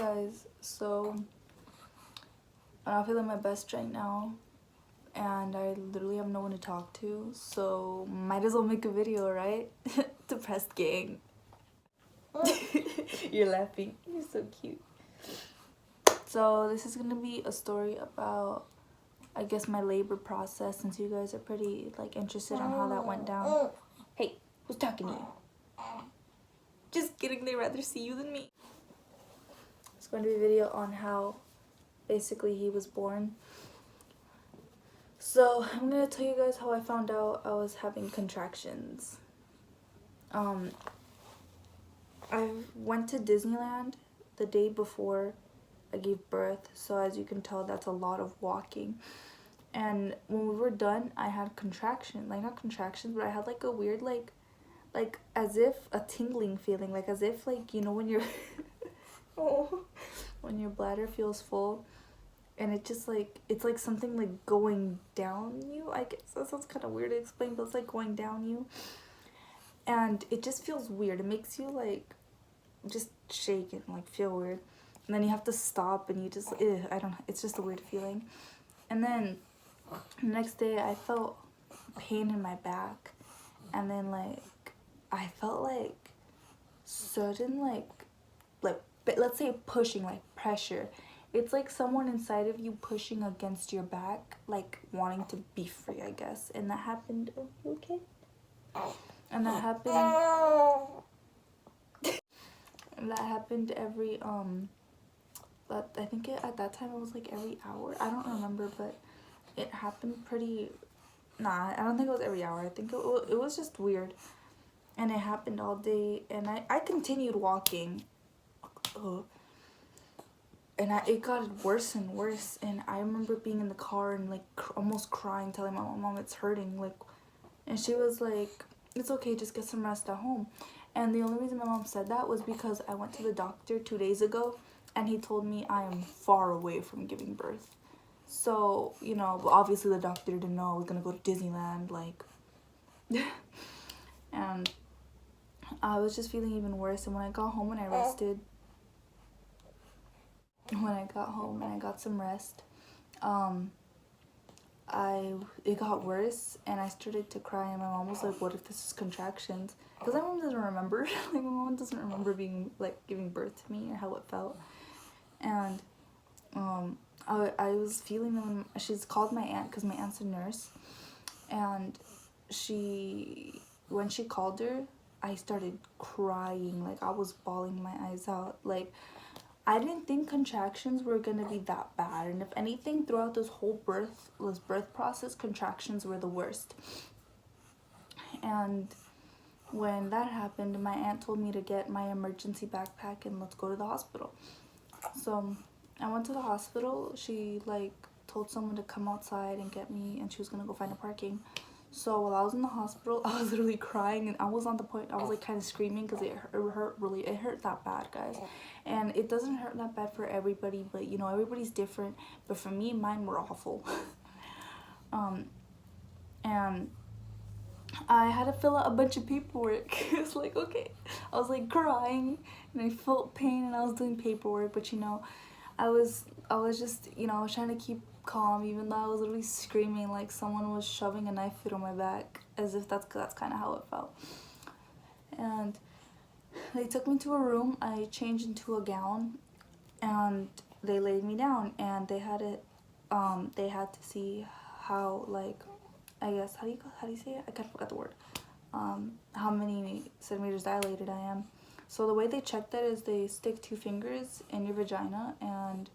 guys, so I'm not feeling my best right now and I literally have no one to talk to, so might as well make a video, right? Depressed gang. You're laughing, you're so cute. So this is gonna be a story about, I guess, my labor process, since you guys are pretty like interested on how that went down. Hey, who's talking to you? Just kidding, they'd rather see you than me. It's going to be a video on how basically he was born. So I'm gonna tell you guys how I found out I was having contractions. I went to Disneyland the day before I gave birth, so as you can tell, that's a lot of walking. And when we were done, I had contractions, like not contractions, but I had like a weird like as if a tingling feeling, like as if, like, you know, when you're when your bladder feels full and it just like, it's like something like going down you. I guess that sounds kind of weird to explain, but it's like going down you, and it just feels weird. It makes you like just shake and like feel weird, and then you have to stop and you just I don't know, it's just a weird feeling. And then the next day I felt pain in my back, and then like I felt like certain like let's say pushing, like pressure. It's like someone inside of you pushing against your back, like wanting to be free, I guess. And that happened. Oh, you okay? And that happened. And that happened every but I think at that time it was like every hour. I don't remember, but it happened pretty. Nah, I don't think it was every hour. I think it was just weird, and it happened all day. And I continued walking. And it got worse and worse, and I remember being in the car and like almost crying, telling my mom it's hurting, like, and she was like, it's okay, just get some rest at home. And the only reason my mom said that was because I went to the doctor 2 days ago and he told me I am far away from giving birth. So, you know, obviously the doctor didn't know I was gonna go to Disneyland, like and I was just feeling even worse. And when I got home and I rested, when I got home and I got some rest, it got worse and I started to cry, and my mom was like, what if this is contractions? Because my mom doesn't remember. Like, my mom doesn't remember being like giving birth to me or how it felt. And I was feeling them. She's called my aunt because my aunt's a nurse, and when she called her, I started crying. Like, I was bawling my eyes out. Like, I didn't think contractions were gonna be that bad, and if anything, throughout this whole birth process, contractions were the worst. And when that happened, my aunt told me to get my emergency backpack and let's go to the hospital. So I went to the hospital. She like told someone to come outside and get me, and she was gonna go find a parking. So while I was in the hospital, I was literally crying, and I was on the point, I was like kind of screaming because it hurt that bad, guys. And it doesn't hurt that bad for everybody, but you know, everybody's different. But for me, mine were awful. And I had to fill out a bunch of paperwork. It's like, okay, I was like crying and I felt pain and I was doing paperwork, but you know, I was just, you know, I was trying to keep calm, even though I was literally screaming like someone was shoving a knife through my back, as if that's kind of how it felt. And they took me to a room. I changed into a gown, and they laid me down, and they had to see how, like, I guess, how do you say it? I kind of forgot the word. How many centimeters dilated I am. So the way they check that is they stick 2 fingers in your vagina, and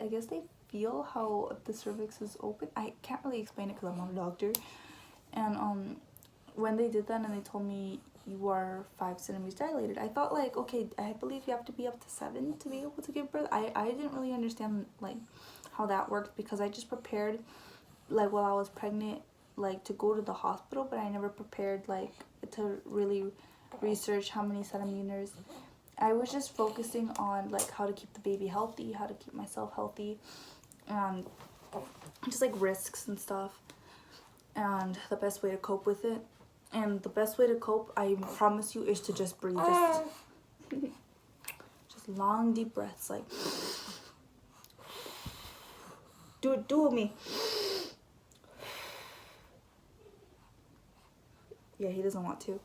I guess they feel how the cervix is open. I can't really explain it because I'm not a doctor. And when they did that and they told me you are 5 centimeters dilated, I thought like, okay, I believe you have to be up to 7 to be able to give birth. I didn't really understand like how that worked, because I just prepared like while I was pregnant, like to go to the hospital, but I never prepared like to really research how many centimeters. I was just focusing on like how to keep the baby healthy, how to keep myself healthy, and just like risks and stuff, and the best way to cope with it. And the best way to cope, I promise you, is to just breathe. Just long deep breaths, like do it with me. Yeah, he doesn't want to.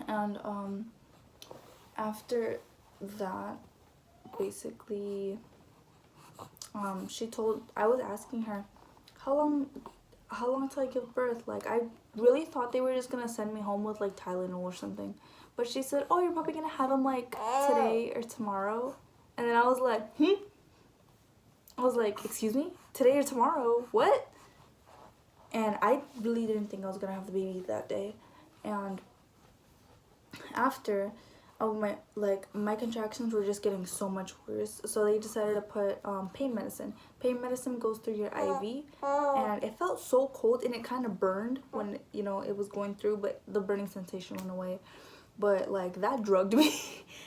And after that, basically, I was asking her, how long till I give birth? Like, I really thought they were just gonna send me home with like Tylenol or something, but she said, oh, you're probably gonna have him like today or tomorrow. And then I was like, I was like, excuse me, today or tomorrow? What? And I really didn't think I was gonna have the baby that day. And after, my contractions were just getting so much worse, so they decided to put pain medicine. Pain medicine goes through your IV, and it felt so cold, and it kind of burned when, you know, it was going through, but the burning sensation went away. But like, that drugged me.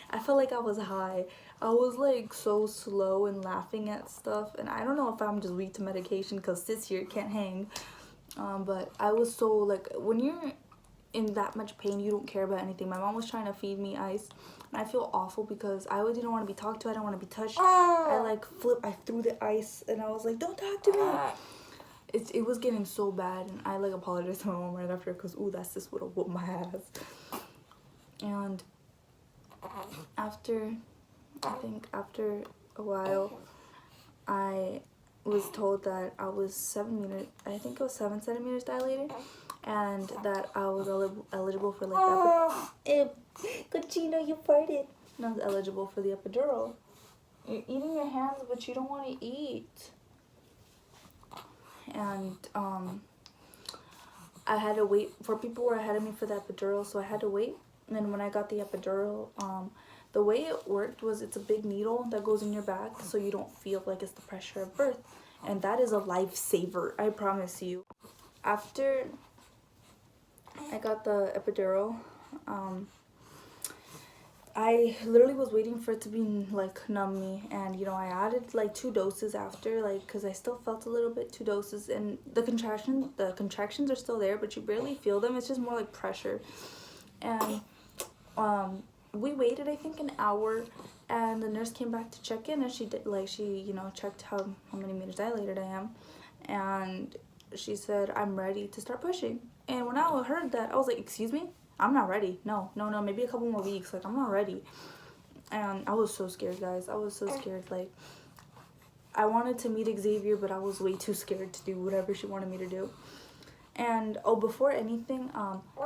I felt like I was high. I was like so slow and laughing at stuff, and I don't know if I'm just weak to medication because sis here can't hang. But I was so, like, when you're in that much pain, you don't care about anything. My mom was trying to feed me ice, and I feel awful because I didn't want to be talked to. I didn't want to be touched. I threw the ice, and I was like, don't talk to me. It was getting so bad, and I like apologized to my mom right after because that sis would have whooped my ass. And after a while, I was told that I was 7 centimeters dilated, and that I was eligible for like the Cochino, you farted. And I was eligible for the epidural. You're eating your hands, but you don't want to eat. And I had to wait for people who were ahead of me for the epidural, so I had to wait. And then when I got the epidural, the way it worked was it's a big needle that goes in your back, so you don't feel like it's the pressure of birth. And that is a lifesaver, I promise you. After I got the epidural, I literally was waiting for it to be like numb me, and you know, I added like 2 doses after, like, because I still felt a little bit, 2 doses, and the contractions are still there, but you barely feel them. It's just more like pressure. And we waited, I think, an hour, and the nurse came back to check in, and she checked how many meters dilated I am, and she said, I'm ready to start pushing. And when I heard that, I was like, excuse me? I'm not ready. No, maybe a couple more weeks. Like, I'm not ready. And I was so scared, guys. I was so scared. Like, I wanted to meet Xavier, but I was way too scared to do whatever she wanted me to do. And, before anything,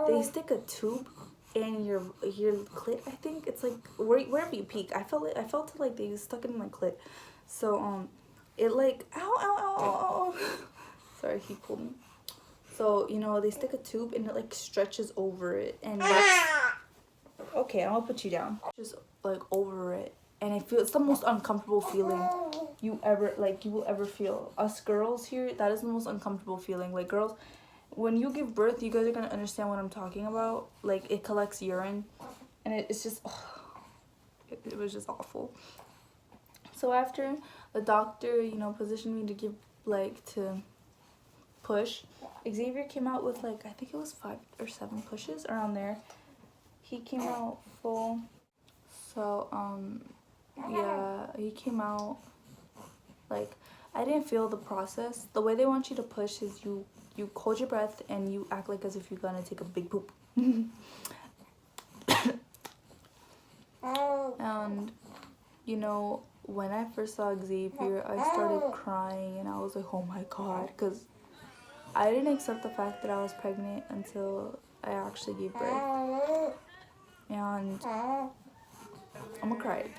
they stick a tube in your clit, I think. It's like, wherever you peek. I felt it like they stuck it in my clit. So, it like, ow. Sorry, he pulled me. So, you know, they stick a tube and it like stretches over it, and okay, I'm gonna put you down. Just like over it, and it's the most uncomfortable feeling you will ever feel. Us girls here, that is the most uncomfortable feeling. Like, girls, when you give birth, you guys are gonna understand what I'm talking about. Like, it collects urine, and it's just, it was just awful. So after the doctor, you know, positioned me to push, Xavier came out with like, I think it was 5 or 7 pushes around there. He came out full. So yeah, he came out like, I didn't feel the process. The way they want you to push is you hold your breath and you act like as if you're gonna take a big poop. And you know, when I first saw Xavier, I started crying, and I was like, oh my god, because I didn't accept the fact that I was pregnant until I actually gave birth. And I'm gonna cry.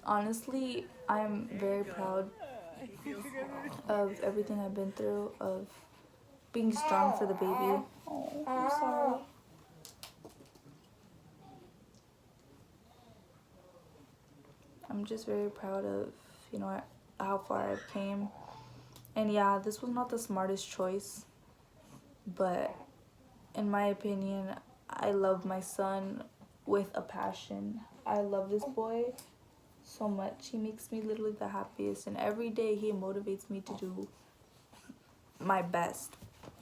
Honestly, I'm very proud of everything I've been through, of being strong for the baby. Oh, I'm sorry. I'm just very proud of, you know, how far I've came. And yeah, this was not the smartest choice, but in my opinion, I love my son with a passion. I love this boy so much. He makes me literally the happiest, and every day he motivates me to do my best.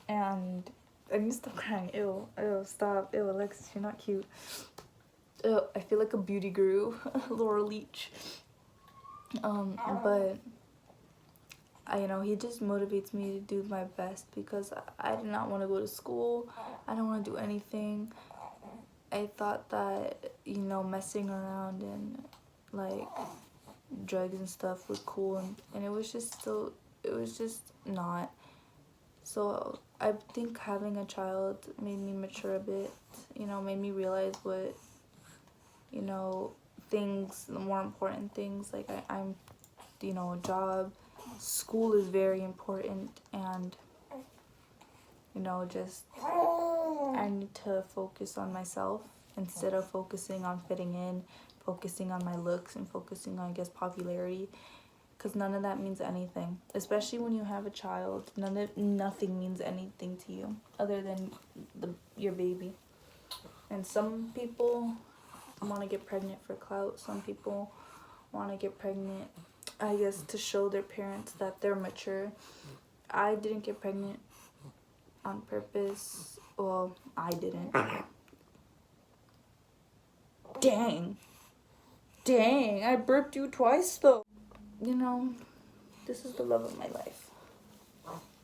And I need to stop crying. Ew, stop. Ew, Alexis, you're not cute. I feel like a beauty guru, Laura Leach. But he just motivates me to do my best, because I did not want to go to school. I don't want to do anything. I thought that, messing around and like drugs and stuff was cool, and it was just not. So I think having a child made me mature a bit, made me realize what, things, the more important things, like I'm a job, school is very important, and just I need to focus on myself instead of focusing on fitting in, focusing on my looks, and focusing on, I guess, popularity, because none of that means anything, especially when you have a child. Nothing means anything to you other than your baby. And some people want to get pregnant for clout. Some people want to get pregnant, I guess, to show their parents that they're mature. I didn't get pregnant on purpose. Well, I didn't. Dang, I burped you twice though. This is the love of my life.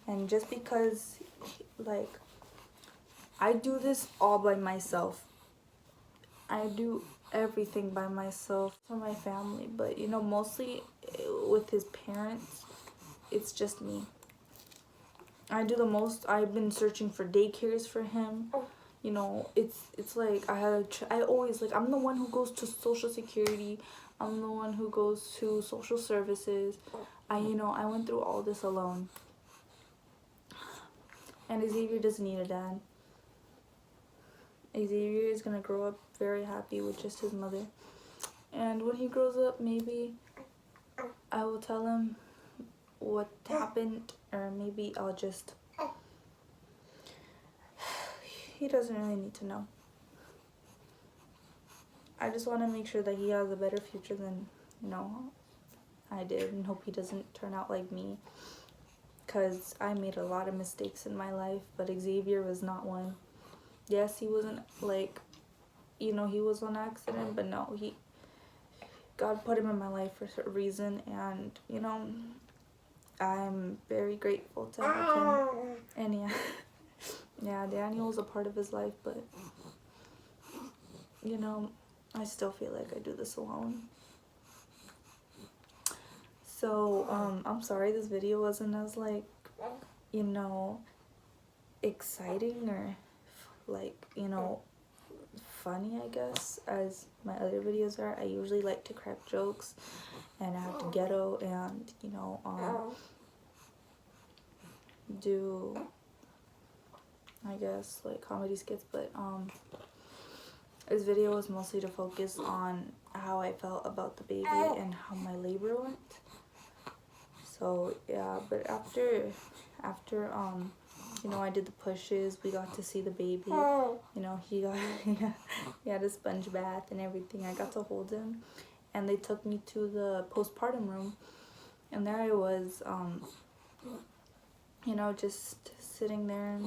And just because, like, I do this all by myself. I do everything by myself for my family, but mostly with his parents, it's just me. I do the most. I've been searching for daycares for him. It's like I always, like, I'm the one who goes to Social Security. I'm the one who goes to social services. I went through all this alone. And Xavier doesn't need a dad. Xavier is gonna grow up very happy with just his mother. And when he grows up, maybe I will tell him what happened, or maybe I'll just... He doesn't really need to know. I just want to make sure that he has a better future than, I did, and hope he doesn't turn out like me, because I made a lot of mistakes in my life, but Xavier was not one. Yes, he wasn't, like, he was on accident, but no, God put him in my life for a reason, and, I'm very grateful to have him. And yeah, Daniel was a part of his life, but, I still feel like I do this alone. So, I'm sorry this video wasn't as, like, exciting or, like, funny, I guess, as my other videos are. I usually like to crack jokes and act ghetto and, do, I guess, like, comedy skits, but, this video was mostly to focus on how I felt about the baby and how my labor went. So, yeah, but after, I did the pushes, we got to see the baby, he had a sponge bath and everything. I got to hold him, and they took me to the postpartum room, and there I was, just sitting there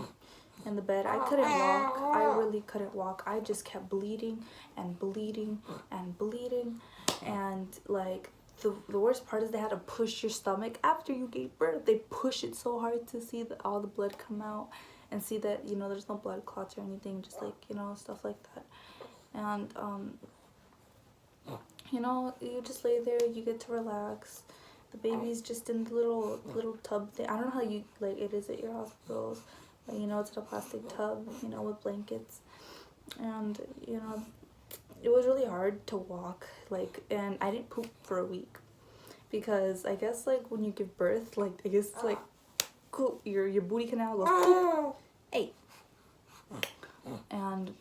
in the bed. I couldn't walk. I really couldn't walk. I just kept bleeding and bleeding and bleeding, and, like, the worst part is they had to push your stomach after you gave birth. They push it so hard to see all the blood come out and see that, there's no blood clots or anything, just, like, stuff like that. And, you just lay there, you get to relax. The baby's just in the little tub thing. I don't know how you, like, it is at your hospitals, but, it's in a plastic tub, with blankets. And, it was really hard to walk, like, and I didn't poop for a week, because I guess, like, when you give birth, like, I guess, like, cool, your booty canal goes poop. Hey. And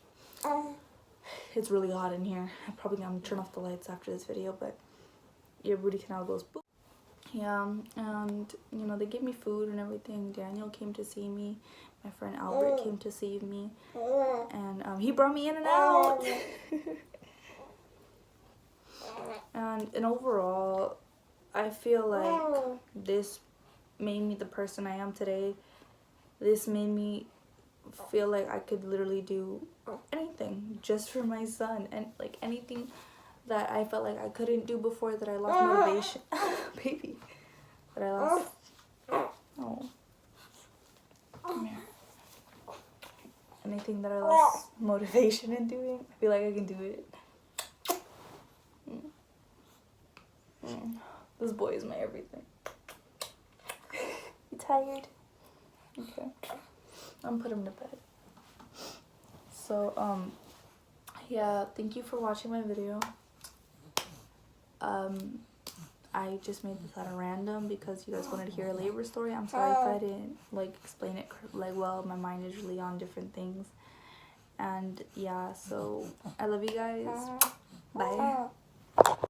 it's really hot in here. I'm probably gonna turn off the lights after this video, but your booty canal goes poop. Yeah, and, they gave me food and everything. Daniel came to see me. My friend Albert came to see me, and he brought me in and out. And overall, I feel like this made me the person I am today. This made me feel like I could literally do anything just for my son, and like anything that I felt like I couldn't do before, that I lost motivation. Baby, that I lost. Oh, come here. Anything that I lost motivation in doing, I feel like I can do it. This boy is my everything. You tired? Okay. I'm put him to bed. So, yeah, thank you for watching my video. I just made this out of random because you guys wanted to hear a labor story. I'm sorry if I didn't, like, explain it, like, well. My mind is really on different things. And, yeah, so, I love you guys. Bye.